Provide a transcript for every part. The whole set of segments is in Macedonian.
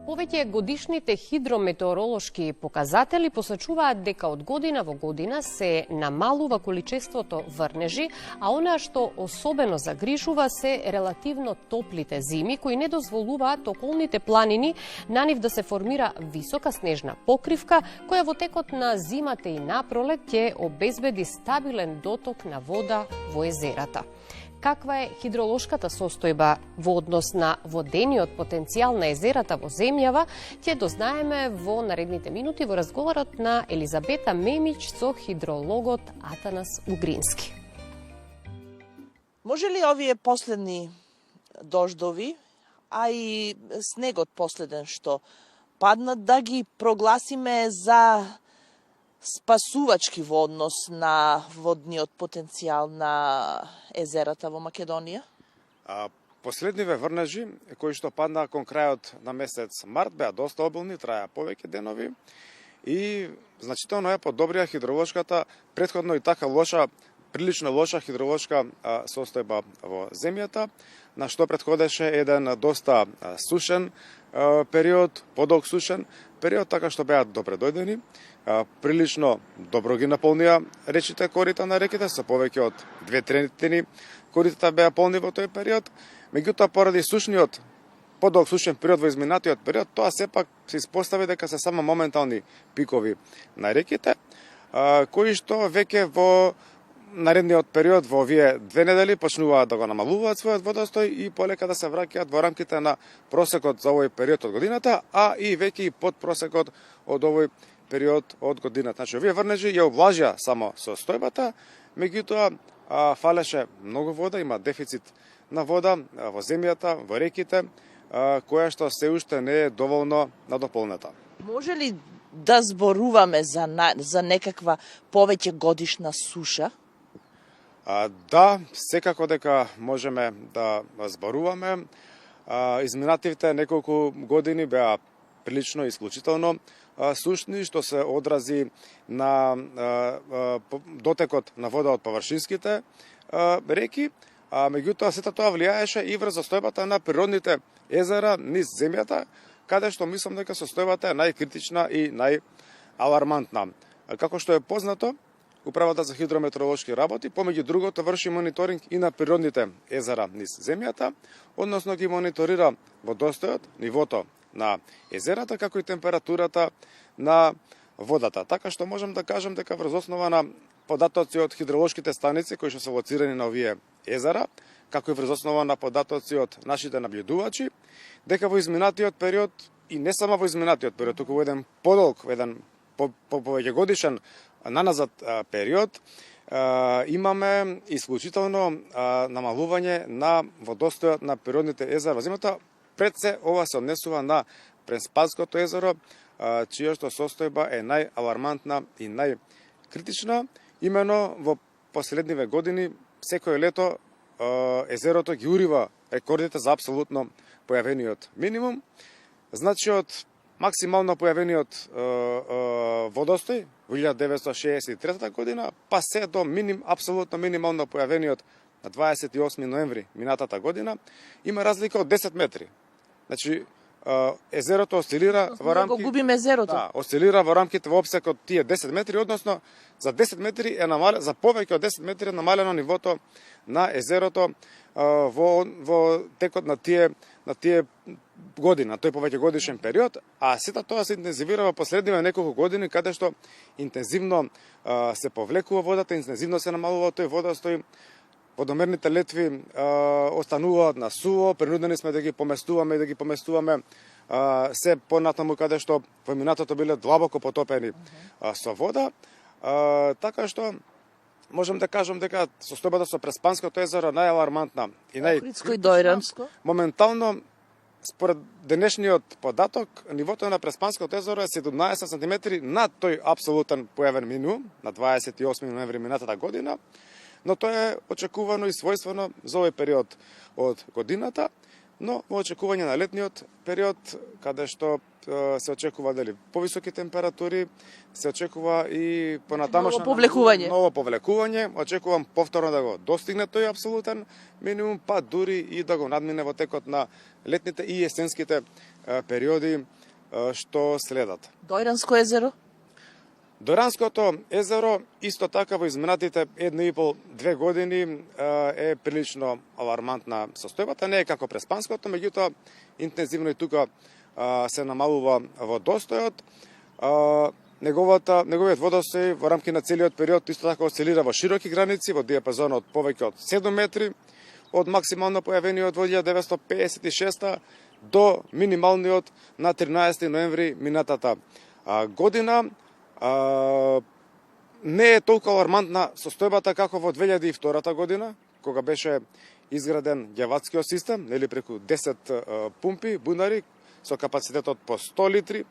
Повеќе годишните хидрометеоролошки показатели посочуваат дека од година во година се намалува количеството врнежи, а она што особено загрижува се релативно топлите зими, кои не дозволуваат околните планини на нив да се формира висока снежна покривка, која во текот на зимата и напролет ќе обезбеди стабилен доток на вода во езерата. Каква е хидролошката состојба во однос на водениот потенцијал на езерата во земјава, ќе дознаеме во наредните минути во разговорот на Елизабета Мемич со хидрологот Атанас Угрински. Може ли овие последни дождови, а и снегот последен што паднат, да ги прогласиме за спасувачки во однос на водниот потенцијал на езерата во Македонија? Последниве врнежи кои што паднаа кон крајот на месец март беа доста обилни, траја повеќе денови и значително е подобрија хидролошката, претходно и така лоша, прилично лоша хидролошка состојба во земјата, на што претходеше еден доста сушен период, подолг сушен период, така што беа добре дојдени, прилично добро ги наполнија речите корита на реките, со повеќе од 2/3 коритата беа полни во тој период. Меѓутоа, поради сушниот, подолг сушен период во изминатиот период, тоа сепак се испостави дека се само моментални пикови на реките, кои што веќе во наредниот период во овие 2 недели почнуваат да го намалуваат својот водостој и полека да се враќаат во рамките на просекот за овој период од годината, а и веќе и под просекот од овој период од годината. Значи, овие врнежи ја облажија само состојбата, меѓутоа фалеше многу вода, има дефицит на вода во земјата, во реките, која што се уште не е доволно надополнета. Може ли да зборуваме за некаква повеќе годишна суша? Да, секако дека можеме да зборуваме. Изминативите неколку години беа прилично исклучително сушни, што се одрази на дотекот на вода од површинските реки, меѓутоа сето тоа влијаеше и врз состојбата на природните езера низ земјата, каде што мислам дека состојбата е најкритична и најалармантна. Како што е познато, Управата за хидрометеоролошки работи, помеѓу другото, врши мониторинг и на природните езера низ земјата, односно ги мониторира водостојот, нивото на езерата, како и температурата на водата. Така што можам да кажам дека врз основа на податоци од хидролошките станици кои што се лоцирани на овие езера, како и врз основа на податоци од нашите наблюдувачи, дека во изминатиот период и не само во изминатиот период, туку во еден подолг, еден повеќе годишен наназад период, имаме исклучително намалување на водостојот на природните езера во земјата. Пред се ова се однесува на Преспанското езеро, чија што состојба е најалармантна и најкритична. Имено во последниве години, секој лето, езерото ги урива рекордите за апсолутно појавениот минимум. Значи, од максимално појавениот водостој во 1963 година, па се до апсолутно минимално појавениот на 28 ноември минатата година, има разлика од 10 метри. Значи, езерото осцилира во рамките... губиме езерото. Да, осцилира во рамките во обсек од тие 10 метри, односно за 10 метри е намалено, за повеќе од 10 метри е намалено нивото на езерото во текот на тие години, на тој повеќе годишен период, а сето тоа се интензивира во последниве неколку години, каде што интензивно се повлекува водата, интензивно се намалува тој водостој, водомерните летви остануваат на суво, принудени сме да ги поместуваме и да ги поместуваме се понатаму каде што во минатото биле длабоко потопени со вода, така што можам да кажам дека состојбата со Преспанското езеро најалармантна и најкритична. Моментално, според денешниот податок, нивото на Преспанското езеро е 17 см над тој апсолутен појавен минимум на 28 ноември минатата година, но тоа е очекувано и својствено за овој период од годината, но во очекување на летниот период, каде што се очекува повисоки температури, се очекува и понатамошно ново повлекување, очекувам повторно да го достигне тој апсолутен минимум, па дури и да го надмине во текот на летните и есенските периоди што следат. Дојранско езеро? Дојранското езеро исто така во изминатите 1,5-2 години е прилично алармантна состојбата, не е како Преспанското, меѓутоа интензивно и тука се намалува водостојот. Неговиот водостој во рамки на целиот период исто така осцилира во широки граници, во диапазон од повеќе од 7 метри, од максимално појавениот во 1956 до минималниот на 13 ноември минатата година. Не е толку алармантна состојбата како во 2002 година, кога беше изграден ѓаватскиот систем, нели преку 10 пумпи, бунари, со капацитетот по 100 литри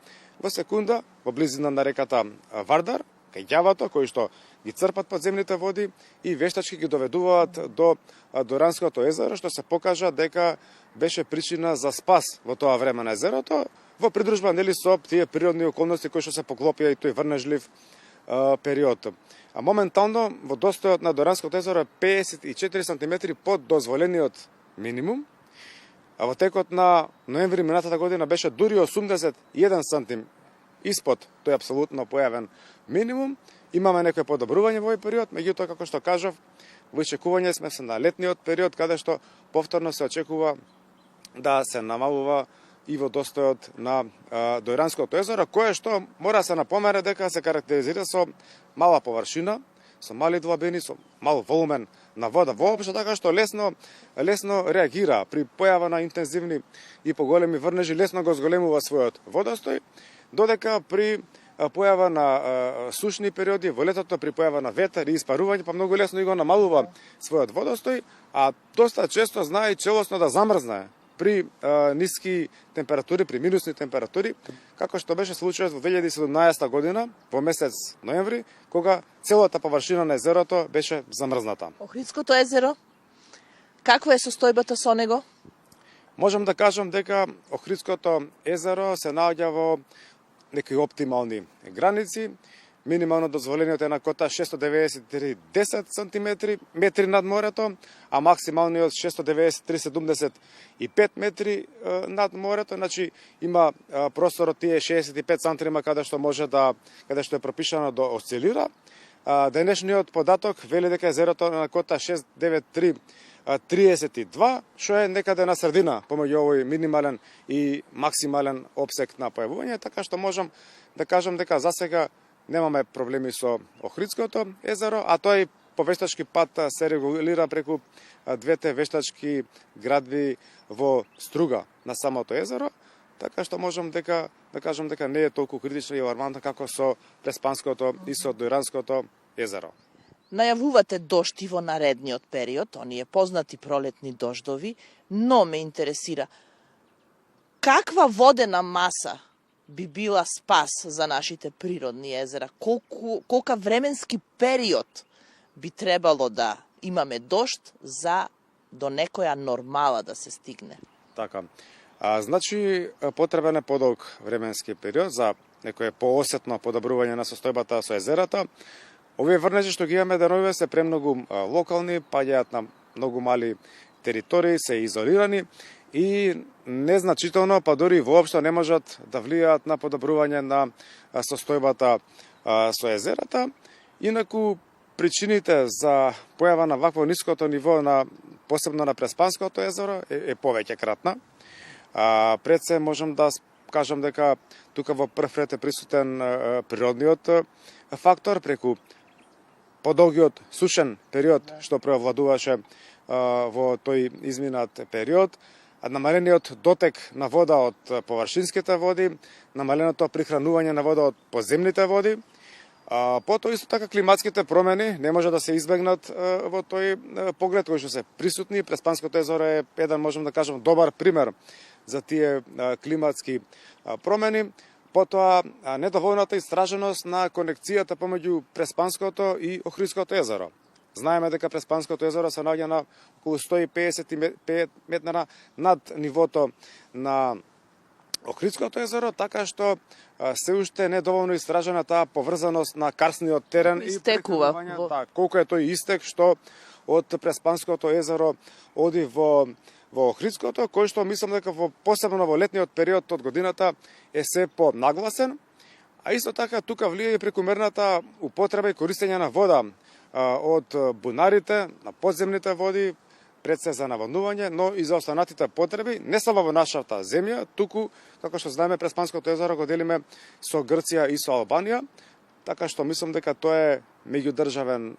во секунда, во близина на реката Вардар, кај ѓавато, кои што ги црпат подземните води и вештачки ги доведуваат до Дојранското езеро, што се покажа дека беше причина за спас во тоа време на езерото, во придружба нели со тие природни околности кои што се поклопија и тој врнежлив период. А моментално водостојот на Дојранското езеро е 54 см под дозволениот минимум, а во текот на ноември минатата година беше дури 81 см испод тој апсолутно појавен минимум. Имаме некој подобрување во овој период, меѓутоа како што кажав, во очекување сме се на летниот период каде што повторно се очекува да се намалува и водостојот на Дојранското езеро, кое што мора се напомене дека се карактеризира со мала површина, со мали длабини, со мал волумен на вода воопшто, така што лесно реагира при појава на интензивни и поголеми врнежи, лесно го зголемува својот водостој, додека при појава на сушни периоди, во летото при појава на ветер и испарување, па многу лесно и го намалува својот водостој, а доста често знае целосно да замрзне при ниски температури, при минусни температури, како што беше случајот во 2017 година, во месец ноември, кога целата површина на езерото беше замрзната. Охридското езеро, каква е состојбата со него? Можам да кажам дека Охридското езеро се наоѓа во некои оптимални граници. Минимално дозволениот е на кота 693,10 см метри над морето, а максималниот 693,75 метри над морето. Значи има простор од тие 65 см каде што е пропишано да осцилира. Денешниот податок вели дека езерото на кота 693,32, што е некаде на средина помеѓу овој минимален и максимален опсек на појавување, така што можам да кажам дека засега немаме проблеми со Охридското езеро, а тој по вештачки пат се регулира преку двете вештачки градби во струга на самото езеро, така што можам да кажам дека не е толку критична и алармантна како со Преспанското и со Дојранското езеро. Најавувате дожди во наредниот период, оние познати пролетни дождови, но ме интересира каква водена маса би била спас за нашите природни езера? Колка временски период би требало да имаме дожд за до некоја нормала да се стигне? Така. Значи, потребен е подолг временски период за некое поосетно подобрување на состојбата со езерата. Овие врнежи што ги имаме деновиве се премногу локални, паѓаат на многу мали територии, се изолирани и незначително, па дури воопшто не можат да влијаат на подобрување на состојбата со езерата. Инаку, причините за појава на вакво ниското ниво, посебно на Преспанското езеро, е повеќе кратна. Пред се можам да кажам дека тука во прв ред е присутен природниот фактор преку подолгиот сушен период што преовладуваше во тој изминат период, намалениот дотек на вода од површинските води, намаленото прихранување на вода од подземните води, потоа исто така климатските промени не може да се избегнат во тој поглед кој што се присутни. Преспанското езеро е еден, можем да кажем, добар пример за тие климатски промени. Потоа недоволната истраженост на конекцијата помеѓу Преспанското и Охридското езеро. Знаеме дека Преспанското езеро се наоѓа на околу 155 метра над нивото на Охридското езеро, така што се уште недоволно истражена таа поврзаност на карстниот терен истекува. И колку е тој истек што од Преспанското езеро оди во Охридското, кој што мислам дека посебно во летниот период од годината е се понагласен, а исто така тука влие и прекумерната употреба и користење на вода од бунарите, на подземните води, пред се за наводнување, но и за останатите потреби, не само во нашата земја, туку, како што знаеме, Преспанското езеро го делиме со Грција и со Албанија, така што мислам дека тоа е меѓудржавен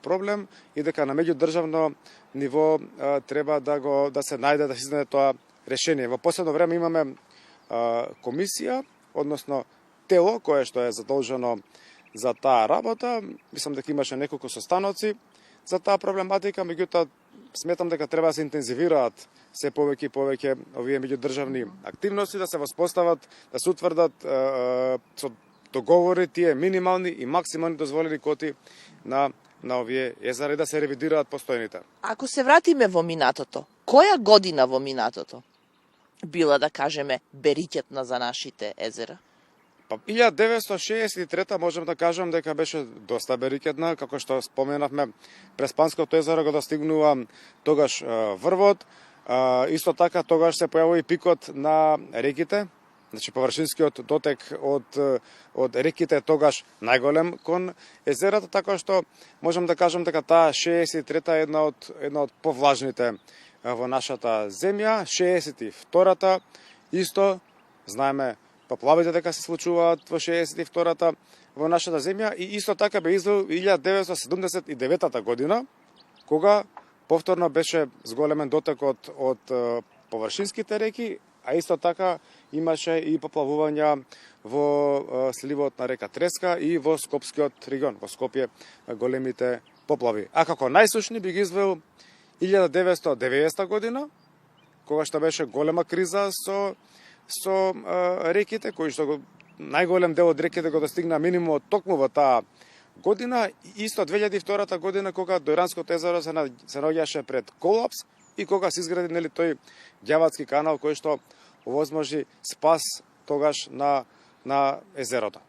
проблем и дека на меѓудржавно ниво треба да се најде, да се изнајде тоа решение. Во последно време имаме комисија, односно тело кое што е задолжено за таа работа. Мислам дека имаше неколку состаноци за таа проблематика, меѓутоа сметам дека треба да се интензивираат се повеќе и повеќе овие меѓудржавни активности, да се воспостават, да се утврдат со договори тие минимални и максимални дозволени коти на овие езера и да се ревидираат постојните. Ако се вратиме во минатото, која година во минатото била, да кажеме, бериќетна за нашите езера? Па 1963 можем да кажем дека беше доста бериќетна, како што споменавме, Преспанското езеро го достигнува тогаш врвот, исто така тогаш се појавува и пикот на реките, значи површинскиот дотек од реките тогаш најголем кон езерата, така што можем да кажем дека таа 63-та е една од повлажните во нашата земја. 62-та исто знаеме поплавите дека се случуваат во 62-та во нашата земја и исто така бе извел 1979 година, кога повторно беше зголемен дотекот од површинските реки, а исто така имаше и поплавувања во сливот на река Треска и во Скопскиот регион, во Скопје големите поплави. А како најсушни би ги извел 1990 година, кога што беше голема криза со реките, кои што најголем дел од реките го достигна минимум токму во таа година, исто 2002 година кога Дојранското езеро се наоѓаше пред колапс и кога се изгради тој Ѓаватски канал кој што овозможи спас тогаш на езерото.